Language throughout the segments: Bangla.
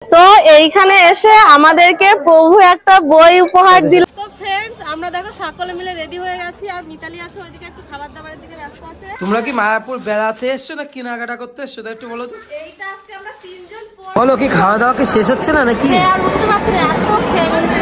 তো এইখানে এসে আমাদেরকে প্রভু একটা বই উপহার দিল। তো फ्रेंड्स আমরা দেখো সকলে মিলে রেডি হয়ে গেছি আর মিতালি আছে ওইদিকে একটু খাবার দাবারের দিকে ব্যস্ত আছে। তোমরা কি মায়াপুর বেড়াতে এসছো না কেনাকাটা করতে এসছো একটু বলো তো। এইটা আজকে আমরা তিনজন বলো কি খাওয়া দাওয়া কি শেষ হচ্ছে না নাকি? আর উঠতে পারছি না এত খেয়ে গেছি।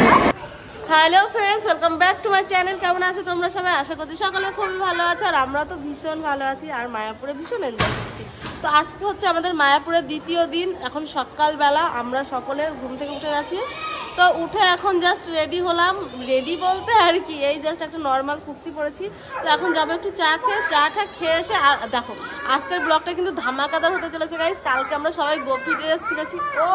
Hello friends welcome back to my channel. কেমন আছো তোমরা সবাই? আশা করছি সকলে খুব ভালো আছো আর আমরা তো ভীষণ ভালো আছি আর মায়াপুরে ভীষণ এনজয় করছি। তো আজকে হচ্ছে আমাদের মায়াপুরের দ্বিতীয় দিন। এখন সকালবেলা আমরা সকলে ঘুম থেকে উঠে গেছি। তো উঠে এখন জাস্ট রেডি হলাম। রেডি বলতে আর কি এই জাস্ট একটা নর্মাল কুর্তি পরেছি। তো এখন যাবো একটু চাটা খেয়ে এসে। আর দেখো আজকের ব্লগটা কিন্তু ধামাকাদার হতে চলেছে গাইস। কালকে আমরা সবাই গোপী ড্রেস কিনেছি। ও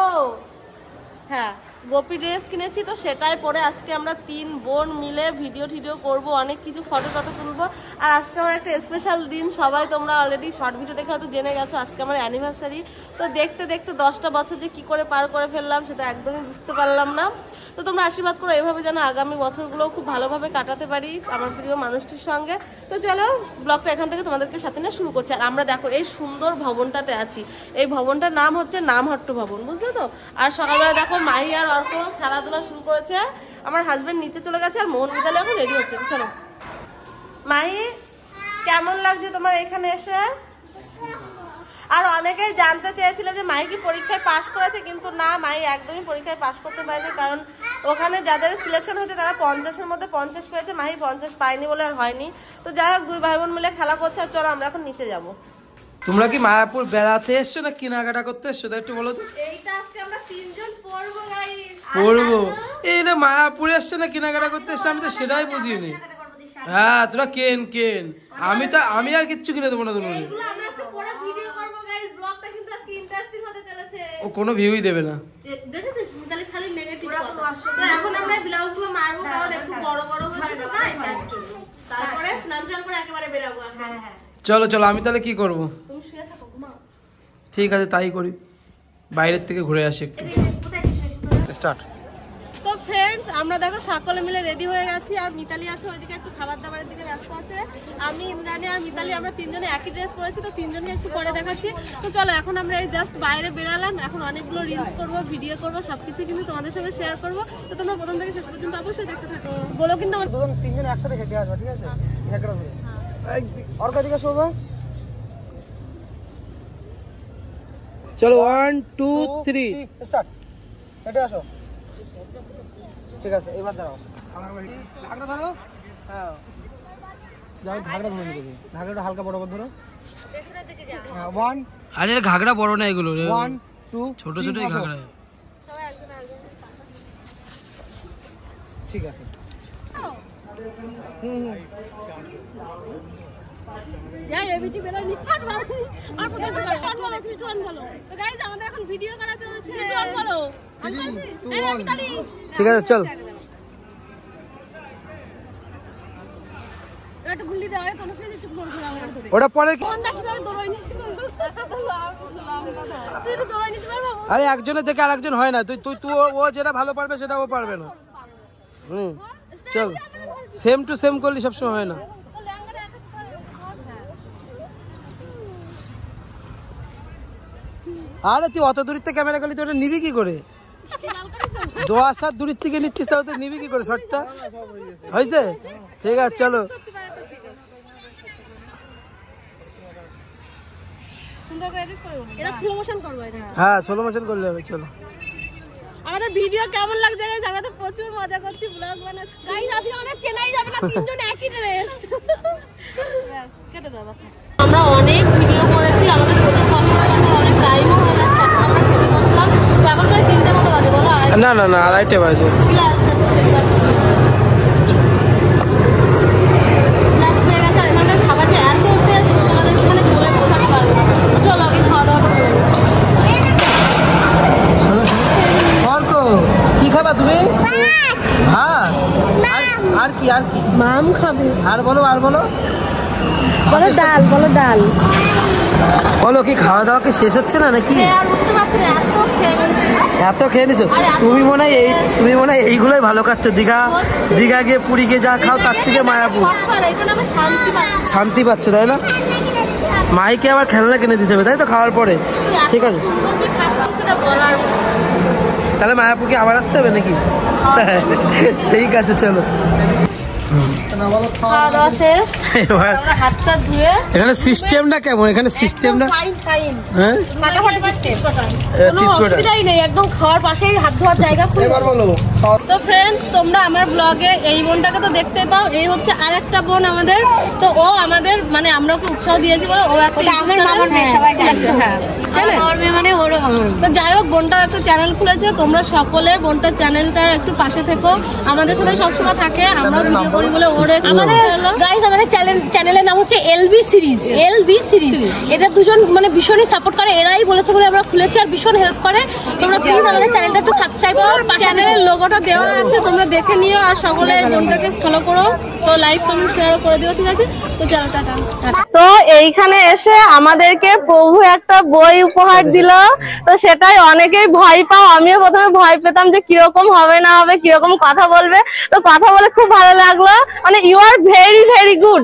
হ্যাঁ গোপী ড্রেস কিনেছি, তো সেটাই পরে আজকে আমরা তিন বোন মিলে ভিডিও করব, অনেক কিছু ফটো তুলবো। আর আজকে আমার একটা স্পেশাল দিন, সবাই তোমরা অলরেডি শর্ট ভিডিও দেখে হয়তো জেনে গেছো আজকে আমার অ্যানিভার্সারি। তো দেখতে দেখতে 10টা বছর যে কি করে পার করে ফেললাম সেটা একদমই বুঝতে পারলাম না। তো তোমরা আশীর্বাদ করো এভাবে যেন আগামী বছরগুলো খুব ভালোভাবে কাটাতে পারি আমার প্রিয় মানুষটির সঙ্গে। তো চলো ব্লগটা এখান থেকে তোমাদেরকে সাথে নিয়ে শুরু করছি। আর আমরা দেখো এই সুন্দর ভবনটাতে আছি। এই ভবনটার নাম হচ্ছে নামহট্ট ভবন, বুঝলে তো। আর সকালবেলা দেখো মাহি আর অর্ক খেলাধুলা শুরু করেছে। আমার হাজবেন্ড নিচে চলে গেছে আর মোহন বিদ্যালয় এখন রেডি হচ্ছে। চলো মাহি কেমন লাগছে তোমার এখানে এসে? আর অনেকেই জানতে চেয়েছিল যে মাহি কি পরীক্ষায় পাশ করেছে, কিন্তু না, মাহি একদমই পরীক্ষায় পাশ করতে পারেনি। কারণ ওখানে যাদের সিলেকশন হয়েছে তারা 50-এর মধ্যে 50 পেয়েছে, মাহি 50 পায়নি বলে আর হয়নি। তো যাই হোক দুই ভাই বোন মিলে খেলা করছে। আর চলো আমরা এখন নিচে যাবো। তোমরা কি মায়াপুর বেড়াতে এসছো না কেনাকাটা করতে এসছো একটু বলো তো। এইটা আজকে আমরা তিনজন পড়বো গাইস। পড়বো এই না মায়াপুরে এসছে না কেনাকাটা করতে এসছে, আমি তো সেটাই বুঝিনি। হ্যাঁ তোরা কেন আমি আর কিচ্ছু কিনে দেবো না তোমার। ও কোনো ভিউই দেবে না। দেখেছিস মিতালি খালি নেগেটিভ কথা। তো এখন আমরা ব্লাউজগুলো মারবো কারণ একটু বড় হচ্ছে তো তাই। তারপরে স্নান করে একেবারে বের হবো। হ্যাঁ চলো আমি তাহলে কি করব? তুমি শুয়ে থাকো, ঘুমাও। ঠিক আছে তাই করি, বাইরের থেকে ঘুরে আসি একটু। স্টার্ট। তো फ्रेंड्स আমরা দেখো সকলে মিলে রেডি হয়ে গেছি আর মিতালি আছে ওইদিকে একটু খাবার দাবারের দিকে ব্যস্ত আছে। আমি ইন্দ্রাণী আর মিতালি আমরা তিনজনে একই ড্রেস পরেছি, তো তিনজনকে একটু পরে দেখাচ্ছি। তো চলো এখন আমরা এই জাস্ট বাইরে বেরালাম। এখন অনেকগুলো রিলস করব, ভিডিও করব, সবকিছু কিন্তু তোমাদের সঙ্গে শেয়ার করব। তো তোমরা প্রথম থেকে শেষ পর্যন্ত অবশ্যই দেখতে থাকো। বলো কিন্তু তিনজন একসাথে হেঁটে আসবা, ঠিক আছে? আর কাদিকে শোভা। চলো 1 2 3 স্টার্ট। হেঁটে আসো। ঠিক আছে এবার দাঁড়াও। ঘাগড়া ধরো। হ্যাঁ যাও ঘাগড়া ধরে নিতে। ঘাগড়াটা হালকা বড় ধরো। পেছনের দিকে যাও। হ্যাঁ 1। আরে ঘাগড়া বড় না এগুলো রে। 1 2 ছোট ছোটই ঘাগড়া। সবাই একজন ঠিক আছে। যাই এবিটি বেলা নিফাট ভালো। আর প্রথমে ফাট ভালো তুমি টুয়ান ভালো। তো গাইস আমাদের এখন ভিডিও করা চলছে। টুয়ান ভালো। আমি মিতালি। ঠিক আছে চল। এটা ভুলি দাও এ তোমরা একটু ফোন করো আমার ধরে। ওটা পরে ফোন দা কিভাবে দৌড়াই নিছিল। তুই তো দৌড়াই নিতে পারবো। আরে একজনের থেকে আরেকজন হয় না। তুই ও যেটা ভালো পারবে সেটা ও পারবে না। চল সেম টু সেম করলে সবসময় হয় না। আরে তুই অত দূর থেকে ক্যামেরা করলি তো ওটা নিবি কি করে? 10 হাত দূর থেকে নিচ্ছিস তাহলে তুই নিবি কি করে শটটা? হয়েছে? ঠিক আছে চলো। হ্যাঁ স্লো মোশন করলে হবে। চলো আমাদের ভিডিও কেমন লাগছে গাইস? আমরা তো প্রচুর মজা করছি, ব্লগ বানাচ্ছি। গাইস আজকে আমাদের চেন্নাই যাবে না, তিনজন একই ড্রেস। কেটে দাও বাবা। আমরা অনেক ভিডিও করেছি, আমাদের প্রচুর ভালো লাগছে, অনেক টাইমও হয়ে গেছে। এখন আমরা খেতে বসলাম। তো এখন প্রায় 3টা মতো বাজে বলো। না 2:30 বাজে। ক্লাস যাচ্ছে ক্লাস পেয়ে গেছে। আর এখানটা খাবার যে এত টেস্ট তোমাদের এখানে বলে বোঝাতে পারবো না। চলো আগে খাওয়া দাওয়াটা করে নিই। কি খাবা তুমি? ভাত আর কি মাম খাবে। আর বলো বলো ডাল। বলো কি খাওয়া দাওয়া কি শেষ হচ্ছে না নাকি? আর উঠতে পারছি না এত খেয়ে নিছো। তুমি মনে হয় এইগুলোই ভালো খাচ্ছ। দীঘা গিয়ে পুরী গিয়ে যা খাও তার থেকে মায়াপুর শান্তি পাচ্ছ, তাই না? মাইকে আবার খেলনা কিনে দিতে হবে তাই তো খাওয়ার পরে? ঠিক আছে তাহলে মায়াপুরকে আবার আসতে হবে নাকি? ঠিক আছে চলো। খাওয়া দাওয়া শেষ, হাতটা ধুয়ে। এখানে সিস্টেমটা কেমন? এখানে সিস্টেমটা হ্যাঁ অসুবিধাই নেই, একদম খাওয়ার পাশেই হাত ধোয়ার জায়গা। তো ফ্রেন্ডস, তোমরা আমার ব্লগে এই বোনটাকে তো দেখতে পাও, এই হচ্ছে আরেকটা বোন আমাদের। তো ও আমাদের মানে আমরা ওকে উৎসাহ দিয়েছি বলে ও একটা তো যাই হোক, বোনটার একটা চ্যানেল খুলেছে। তোমরা সকলে বোনটার চ্যানেলটার একটু পাশে থেকো, আমাদের সাথে সবসময় থাকে, আমরা ভিডিও করি বলে ওর আমাদের চ্যানেলের নাম হচ্ছে এলবি সিরিজ। এদের দুজন মানে ভীষণই সাপোর্ট করে, এরাই বলেছে বলে আমরা খুলেছি আর ভীষণ হেল্প করে। তোমরা প্লিজ আমাদের চ্যানেলটা একটু সাবস্ক্রাইব করো, চ্যানেলের লোগোটা দেওয়া আছে, তোমরা দেখে নিও আর সকলে বোনটাকে ফলো করো। তো লাইক কমেন্ট শেয়ার করে দিও, ঠিক আছে? তো চলো টাটা। তো এইখানে এসে আমাদেরকে প্রভু একটা বই উপহার দিল। তো সেটাই অনেকেই ভয় পাও, আমিও প্রথমে ভয় পেতাম যে কিরকম হবে না হবে, কিরকম কথা বলবে। তো কথা বলে খুব ভালো লাগলো, মানে you are very very good.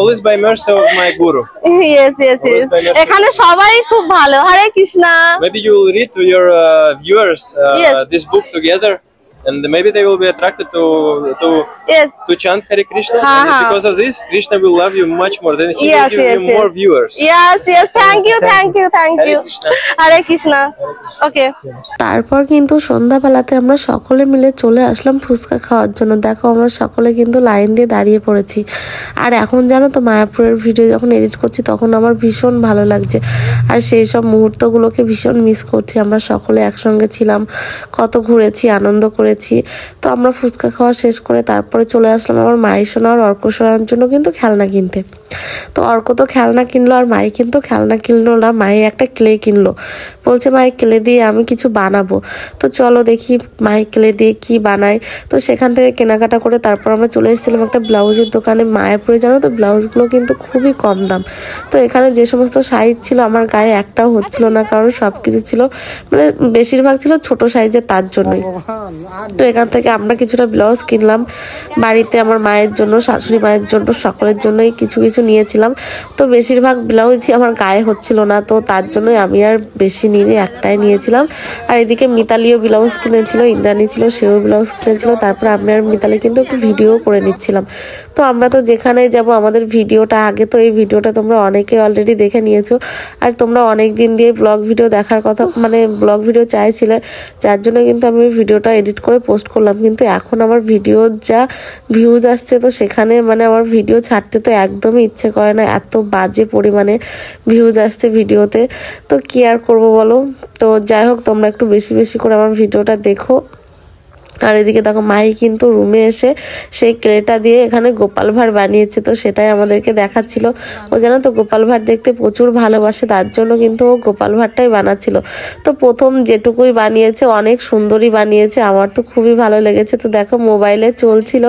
Always by mercy of my guru. Yes. এখানে সবাই খুব ভালো। হরে Krishna. Maybe you will read to your viewers this book together, and maybe they will be attracted to chant Hare Krishna. And because of this, Krishna will love you much more. Then he will give you more viewers. Yes. Thank you. Hare Krishna. Okay. তারপর কিন্তু সন্ধ্যাবেলাতে আমরা সকলে মিলে চলে আসলাম ফুচকা খাওয়ার জন্য। দেখো আমরা সকলে কিন্তু লাইন দিয়ে দাঁড়িয়ে পড়েছি। আর এখন জানো তো, মায়াপুরের ভিডিও যখন এডিট করছি তখন আমার ভীষণ ভালো লাগছে, আর সেই সব মুহূর্তগুলোকে ভীষণ মিস করছি। আমরা সকলে একসঙ্গে ছিলাম, কত ঘুরেছি, আনন্দ করেছি। তো আমরা ফুচকা খাওয়া শেষ করে তারপরে চলে আসলাম আমার মায়ের সোনা আর অর্ক সোনার জন্য কিন্তু খেলনা কিনতে। তো অর্ক তো খেলনা কিনলো, আর মাই কিন্তু খেলনা কিনলো না, মাই একটা ক্লে কিনলো। বলছে মাই ক্লে দিয়ে আমি কিছু বানাবো। তো চলো দেখি মাই ক্লে দিয়ে কি বানায়। তো সেখান থেকে কেনাকাটা করে তারপর আমরা চলে এসেছিলাম একটা ব্লাউজের দোকানে মায়াপুরে। জানো তো, ব্লাউজগুলো কিন্তু খুবই কম দাম। তো এখানে যে সমস্ত সাইজ ছিল আমার গায়ে একটাও হচ্ছিল না, কারণ সব কিছু ছিল মানে বেশিরভাগ ছিল ছোট সাইজের, তার জন্যই। তো এখান থেকে আমরা কিছুটা ব্লাউজ কিনলাম বাড়িতে, আমার মায়ের জন্য, শাশুড়ি মায়ের জন্য, সকলের জন্যই কিছু কিছু নিয়েছিলাম। তো বেশিরভাগ ব্লাউজই আমার গায়ে হচ্ছিল না, তো তার জন্যই আমি আর বেশি নিয়ে একটাই নিয়েছিলাম। আর এদিকে মিতালিও ব্লাউজ কিনেছিল, ইন্দ্রাণী ছিল, সেও ব্লাউজ কিনেছিল। তারপর আমি আর মিতালি কিন্তু একটু ভিডিও করে নিচ্ছিলাম। তো আমরা তো যেখানে যাব আমাদের ভিডিওটা আগে, তো এই ভিডিওটা তোমরা অনেকে অলরেডি দেখে নিয়েছো, আর তোমরা অনেক দিন দিয়ে ব্লগ ভিডিও দেখার কথা, মানে ব্লগ ভিডিও চাইছিলে, যার জন্য কিন্তু আমি ভিডিওটা এডিট করে পোস্ট করলাম। কিন্তু এখন আমার ভিডিওর যা ভিউজ আসছে, তো সেখানে মানে আমার ভিডিও ছাড়তে তো একদমই ইচ্ছে করে না, এত বাজে পরিমাণে ভিউজ আসছে ভিডিওতে। তো কি আর করবো বলো। তো যাই হোক, তোমরা একটু বেশি বেশি করে আমার ভিডিওটা দেখো। আর এদিকে দেখো মাই কিন্তু রুমে এসে সেই ক্লেটা দিয়ে এখানে গোপাল ভাঁড় বানিয়েছে। তো সেটাই আমাদেরকে দেখাচ্ছিল। ও জানো তো গোপাল ভাঁড় দেখতে প্রচুর ভালোবাসে, তার জন্য কিন্তু ও গোপাল ভাঁড়টাই বানাচ্ছিল। তো প্রথম যেটুকুই বানিয়েছে অনেক সুন্দরই বানিয়েছে, আমার তো খুবই ভালো লেগেছে। তো দেখো মোবাইলে চলছিল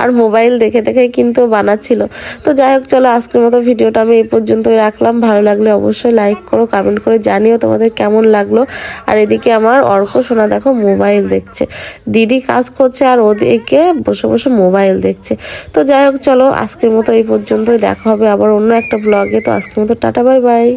আর মোবাইল দেখে দেখে কিন্তু বানাচ্ছিল। তো যাই হোক, চলো আজকের মতো ভিডিওটা আমি এই পর্যন্তই রাখলাম। ভালো লাগলে অবশ্যই লাইক করো, কমেন্ট করে জানিও তোমাদের কেমন লাগলো। আর এদিকে আমার অর্ক সোনা দেখো মোবাইল দেখছে, দিদি কাজ করছে আর ওদিকে বসে বসে মোবাইল দেখছে। তো যাই হোক, চলো আজকের মতো এই পর্যন্তই, দেখা হবে আবার অন্য একটা ব্লগে। তো আজকের মতো টাটা, বাই বাই।